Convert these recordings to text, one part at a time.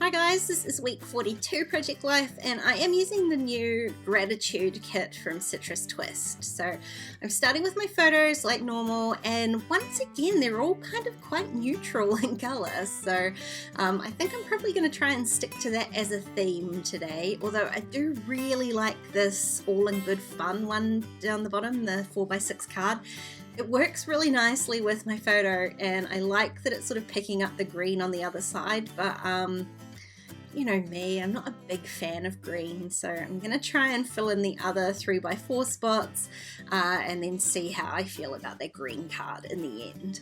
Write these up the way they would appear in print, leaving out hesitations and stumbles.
Hi guys, this is week 42 Project Life and I am using the new Gratitude kit from Citrus Twist. So I'm starting with my photos like normal, and once again they're all kind of quite neutral in colour, so I think I'm probably going to try and stick to that as a theme today, although I do really like this All in Good Fun one down the bottom, the 4x6 card. It works really nicely with my photo and I like that it's sort of picking up the green on the other side, but you know me, I'm not a big fan of green, so I'm going to try and fill in the other 3x4 spots and then see how I feel about that green card in the end.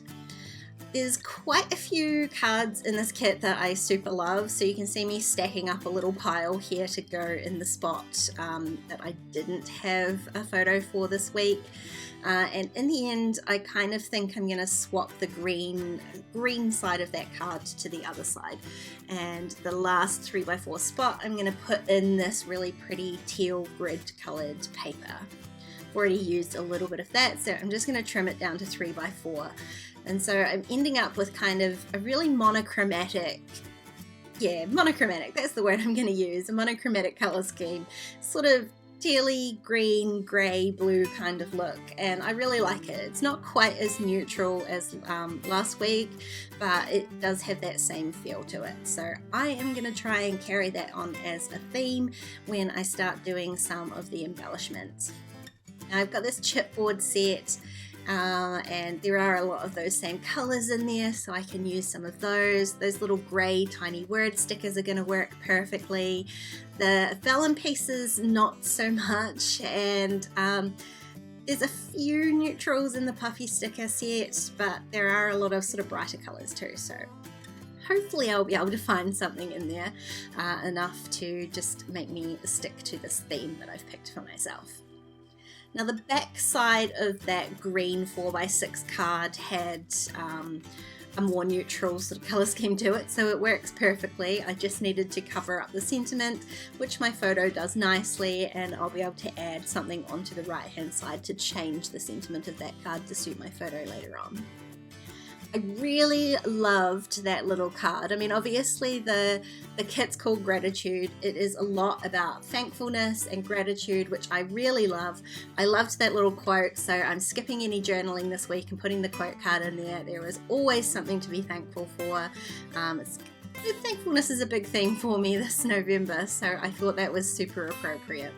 There's quite a few cards in this kit that I super love, so you can see me stacking up a little pile here to go in the spot that I didn't have a photo for this week. And in the end, I kind of think I'm going to swap the green side of that card to the other side. And the last 3x4 spot, I'm going to put in this really pretty teal grid coloured paper. I've already used a little bit of that, so I'm just going to trim it down to 3x4. And so I'm ending up with kind of a really monochromatic, that's the word I'm going to use, a monochromatic colour scheme, sort of tealy, green, grey, blue kind of look, and I really like it. It's not quite as neutral as last week, but it does have that same feel to it. So I am going to try and carry that on as a theme when I start doing some of the embellishments. Now I've got this chipboard set, and there are a lot of those same colors in there, so I can use some of those. Those little gray tiny word stickers are going to work perfectly. The vellum pieces not so much, and there's a few neutrals in the puffy sticker set, but there are a lot of sort of brighter colors too, so hopefully I'll be able to find something in there enough to just make me stick to this theme that I've picked for myself. Now the back side of that green 4x6 card had a more neutral sort of colour scheme to it, so it works perfectly. I just needed to cover up the sentiment, which my photo does nicely, and I'll be able to add something onto the right hand side to change the sentiment of that card to suit my photo later on. I really loved that little card. I mean, obviously the kit's called Gratitude. It is a lot about thankfulness and gratitude, which I really love. I loved that little quote, so I'm skipping any journaling this week and putting the quote card in there. There is always something to be thankful for. Thankfulness is a big theme for me this November, so I thought that was super appropriate.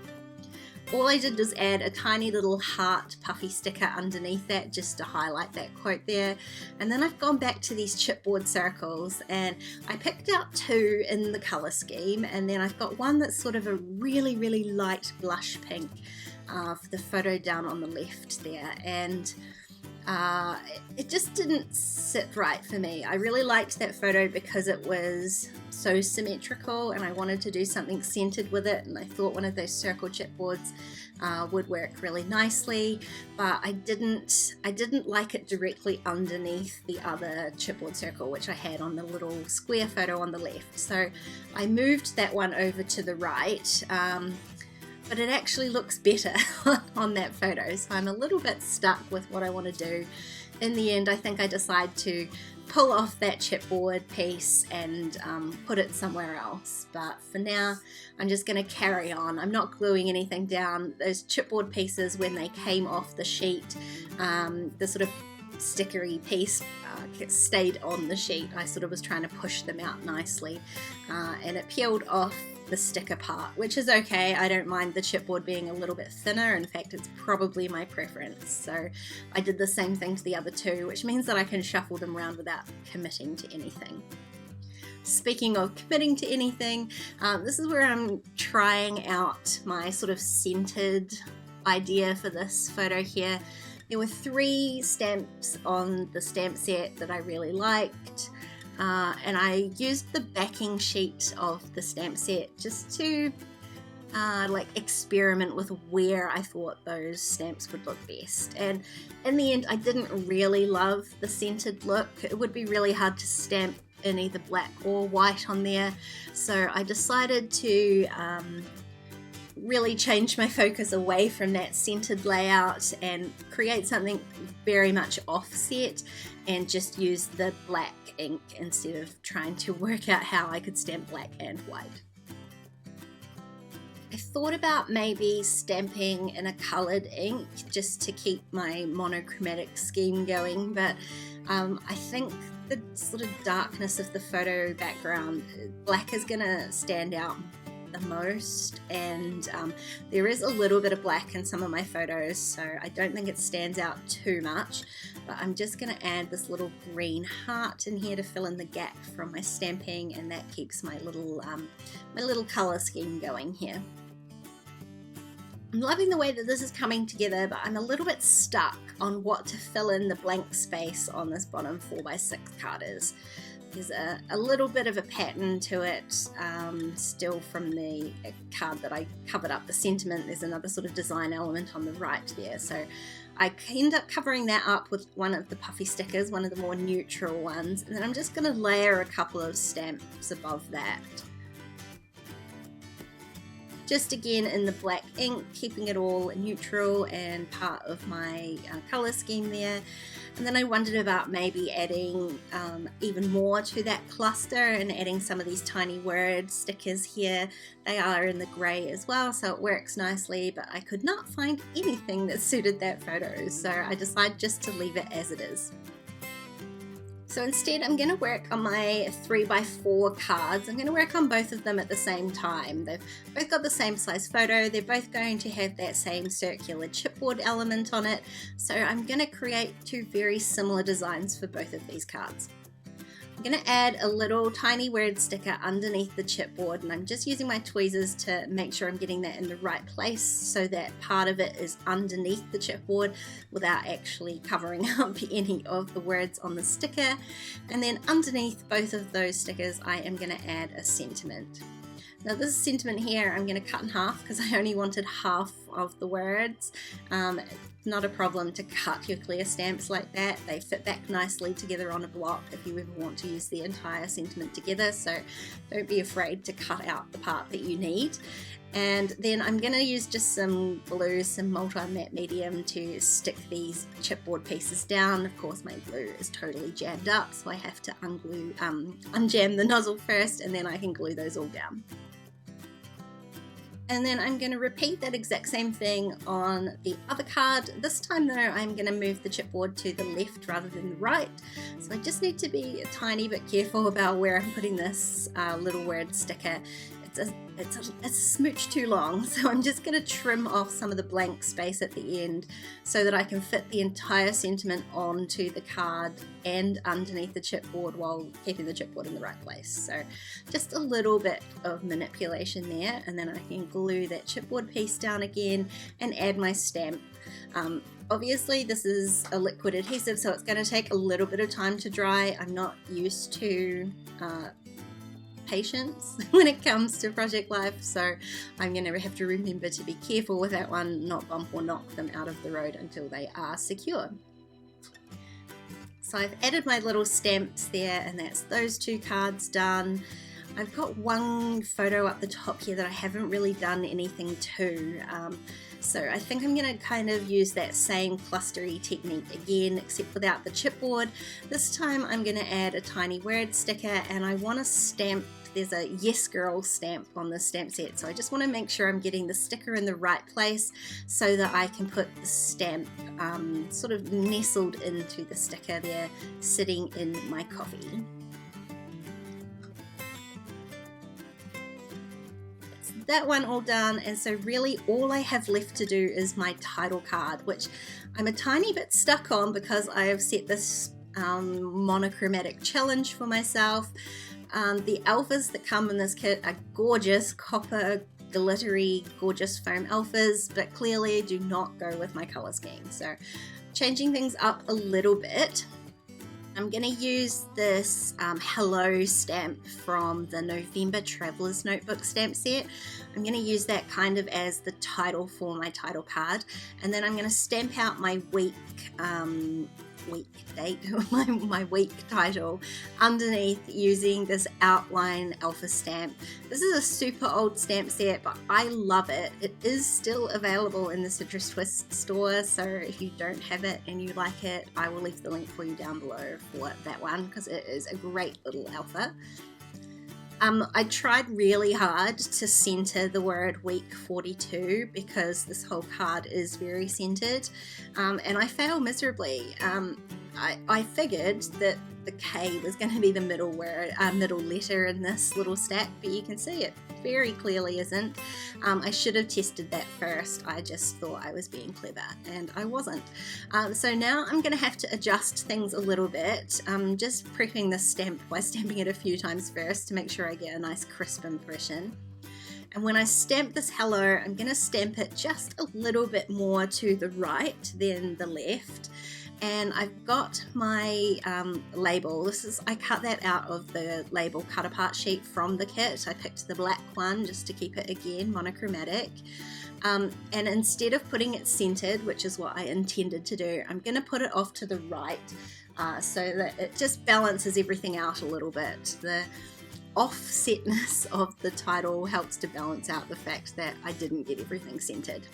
All I did was add a tiny little heart puffy sticker underneath that just to highlight that quote there, and then I've gone back to these chipboard circles and I picked out two in the colour scheme, and then I've got one that's sort of a really light blush pink for the photo down on the left there, and it just didn't sit right for me. I really liked that photo because it was so symmetrical and I wanted to do something centered with it, and I thought one of those circle chipboards would work really nicely, but I didn't like it directly underneath the other chipboard circle which I had on the little square photo on the left. So I moved that one over to the right, but it actually looks better on that photo, so I'm a little bit stuck with what I want to do. In the end, I think I decide to pull off that chipboard piece and put it somewhere else, but for now I'm just going to carry on. I'm not gluing anything down. Those chipboard pieces, when they came off the sheet, the sort of stickery piece stayed on the sheet. I sort of was trying to push them out nicely, and it peeled off the sticker part, which is okay. I don't mind the chipboard being a little bit thinner. In fact, it's probably my preference. So I did the same thing to the other two, which means that I can shuffle them around without committing to anything. Speaking of committing to anything, this is where I'm trying out my sort of centered idea for this photo here. There were 3 stamps on the stamp set that I really liked, and I used the backing sheet of the stamp set just to like experiment with where I thought those stamps would look best. And in the end, I didn't really love the centered look. It would be really hard to stamp in either black or white on there, so I decided to really change my focus away from that centered layout and create something very much offset and just use the black ink instead of trying to work out how I could stamp black and white. I thought about maybe stamping in a colored ink just to keep my monochromatic scheme going, but I think the sort of darkness of the photo background, black is gonna stand out the most, and there is a little bit of black in some of my photos, so I don't think it stands out too much, but I'm just gonna add this little green heart in here to fill in the gap from my stamping, and that keeps my little color scheme going here. I'm loving the way that this is coming together, but I'm a little bit stuck on what to fill in the blank space on this bottom 4x6 card is. There's a little bit of a pattern to it, still from the card that I covered up the sentiment. There's another sort of design element on the right there, so I end up covering that up with one of the puffy stickers, one of the more neutral ones, and then I'm just going to layer a couple of stamps above that. Just again in the black ink, keeping it all neutral and part of my color scheme there. And then I wondered about maybe adding even more to that cluster and adding some of these tiny word stickers here. They are in the gray as well, so it works nicely, but I could not find anything that suited that photo, so I decided just to leave it as it is. So instead I'm going to work on my 3x4 cards. I'm going to work on both of them at the same time. They've both got the same size photo. They're both going to have that same circular chipboard element on it. So I'm going to create two very similar designs for both of these cards. I'm going to add a little tiny word sticker underneath the chipboard, and I'm just using my tweezers to make sure I'm getting that in the right place so that part of it is underneath the chipboard without actually covering up any of the words on the sticker. And then underneath both of those stickers I am going to add a sentiment. Now this sentiment here I'm going to cut in half because I only wanted half of the words. Not a problem to cut your clear stamps like that. They fit back nicely together on a block if you ever want to use the entire sentiment together, so don't be afraid to cut out the part that you need. And then I'm going to use just some glue, some multi-matte medium to stick these chipboard pieces down. Of course my glue is totally jammed up, so I have to unjam the nozzle first, and then I can glue those all down. And then I'm going to repeat that exact same thing on the other card. This time though I'm going to move the chipboard to the left rather than the right. So I just need to be a tiny bit careful about where I'm putting this little word sticker. It's a smooch too long, so I'm just going to trim off some of the blank space at the end so that I can fit the entire sentiment onto the card and underneath the chipboard while keeping the chipboard in the right place. So just a little bit of manipulation there, and then I can glue that chipboard piece down again and add my stamp. Obviously this is a liquid adhesive, so it's going to take a little bit of time to dry. I'm not used to patience when it comes to Project Life, so I'm going to have to remember to be careful with that one, not bump or knock them out of the road until they are secure. So I've added my little stamps there, and that's those two cards done. I've got one photo up the top here that I haven't really done anything to, so I think I'm going to kind of use that same clustery technique again, except without the chipboard. This time I'm going to add a tiny word sticker, and I want to stamp. There's a Yes Girl stamp on this stamp set, so I just want to make sure I'm getting the sticker in the right place so that I can put the stamp sort of nestled into the sticker there, sitting in my coffee. That one all done, and so really all I have left to do is my title card, which I'm a tiny bit stuck on because I have set this monochromatic challenge for myself. The alphas that come in this kit are gorgeous, copper, glittery, gorgeous foam alphas, but clearly do not go with my color scheme. So changing things up a little bit, I'm going to use this Hello stamp from the November Traveler's Notebook stamp set. I'm going to use that kind of as the title for my title card, and then I'm going to stamp out my week week date, my week title underneath using this outline alpha stamp. This is a super old stamp set, but I love it. It is still available in the Citrus Twist store, so if you don't have it and you like it, I will leave the link for you down below for that one because it is a great little alpha. I tried really hard to center the word week 42 because this whole card is very centered, and I failed miserably. I figured that the K was going to be the middle word, middle letter in this little stack, but you can see it very clearly isn't. I should have tested that first. I just thought I was being clever and I wasn't. So now I'm going to have to adjust things a little bit. I'm just prepping this stamp by stamping it a few times first to make sure I get a nice crisp impression. And when I stamp this hello, I'm going to stamp it just a little bit more to the right than the left. And I've got my label. I cut that out of the label cut apart sheet from the kit. I picked the black one just to keep it, again, monochromatic. And instead of putting it centered, which is what I intended to do, I'm going to put it off to the right so that it just balances everything out a little bit. The offsetness of the title helps to balance out the fact that I didn't get everything centered.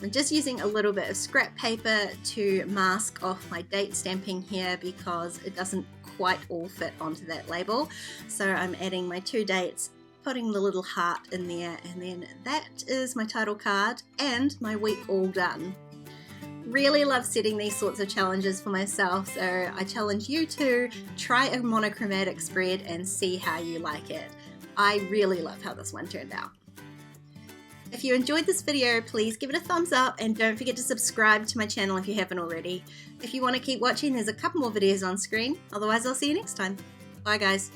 I'm just using a little bit of scrap paper to mask off my date stamping here because it doesn't quite all fit onto that label. So I'm adding my 2 dates, putting the little heart in there, and then that is my title card and my week all done. Really love setting these sorts of challenges for myself, so I challenge you to try a monochromatic spread and see how you like it. I really love how this one turned out. If you enjoyed this video, please give it a thumbs up and don't forget to subscribe to my channel if you haven't already. If you want to keep watching, there's a couple more videos on screen. Otherwise, I'll see you next time. Bye guys.